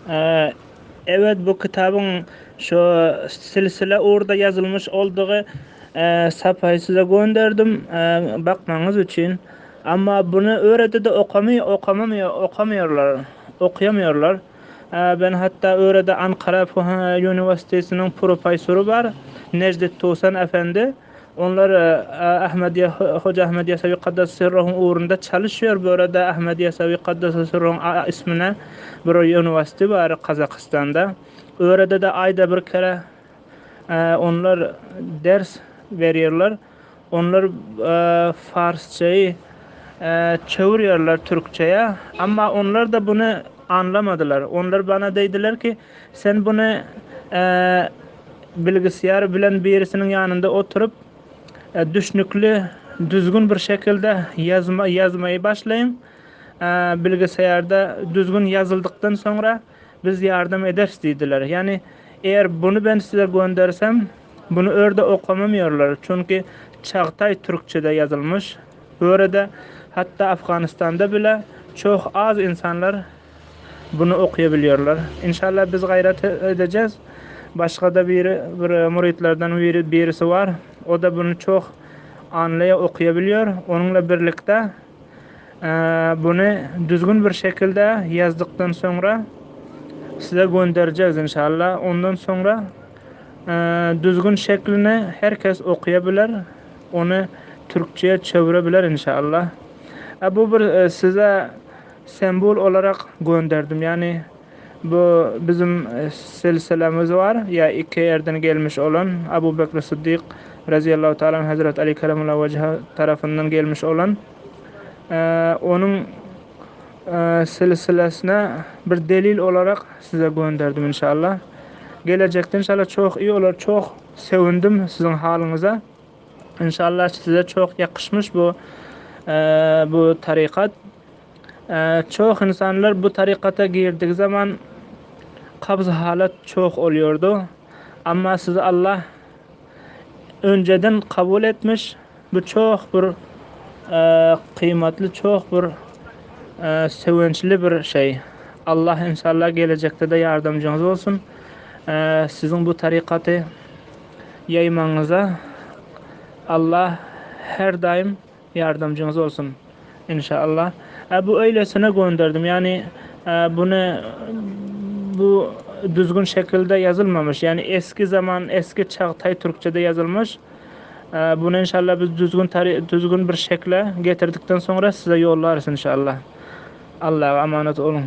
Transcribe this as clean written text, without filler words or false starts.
Eee, evet, bu kitabın şu silsile orada yazılmış olduğu sayfayı size gönderdim bakmanız için. Ama bunu öğrede de okamıyorlar, okuyamıyorlar. Ben hatta öğrede Ankara Üniversitesi'nin profesörü var, Necdet Tuğsan Efendi. Onlar Ahmediye Hoca Ahmed Yesevi Kaddas Sirruh'un uğrunda çalışıyor. Burada Ahmed Yesevi Kaddas Sirruh'un ismine bir üniversite var Kazakistan'da. Orada da ayda bir kere onlar ders veriyorlar. Onlar Farsçayı çeviriyorlar Türkçe'ye. Ama onlar da bunu anlamadılar. Onlar bana dediler ki sen bunu e, bilgisayar bilen birisinin yanında oturup düşünüklü düzgün bir şekilde yazmayı başlayın. Bilgisayarda düzgün yazıldıktan sonra biz yardım ederiz dediler. Yani eğer bunu ben size göndersem bunu orada okumamıyorlar. Çünkü Çağatay Türkçe'de yazılmış. Burada hatta Afganistan'da bile çok az insanlar bunu okuyabiliyorlar. İnşallah biz gayret edeceğiz. Başka da bir muritlerden birisi var. O da bunu çok okuyabiliyor. Onunla birlikte bunu düzgün bir şekilde yazdıktan sonra size göndereceğiz inşallah. Ondan sonra düzgün şeklini herkes okuyabilir. Onu Türkçe'ye çevirebilir inşallah. Bu bir size sembol olarak gönderdim. Yani bu bizim silsilemiz var. Ya iki yerden gelmiş olan Abu Bekr Sıddık radıyallahu teala Hazreti Ali Kerimullah Vecih tarafından gelmiş olan onun silsilesine bir delil olarak size gönderdim inşallah. Gelecekte inşallah çok iyi olur. Çok sevindim sizin halinize. İnşallah size çok yakışmış bu tarikat. Çok insanlar bu tarikata girdik zaman kabz halet çok oluyordu. Ama sizi Allah önceden kabul etmiş. Bu çok bir kıymetli, çok bir sevinçli bir şey. Allah inşallah gelecekte de yardımcınız olsun. Sizin bu tarikatı yaymanıza Allah her daim yardımcınız olsun inşallah. Bu öylesine gönderdim. Yani bunu bu düzgün şekilde yazılmamış. Yani eski zaman, eski Çağatay Türkçe'de yazılmış. Bunu inşallah biz düzgün bir şekilde getirdikten sonra size yollarız inşallah. Allah'a emanet olun.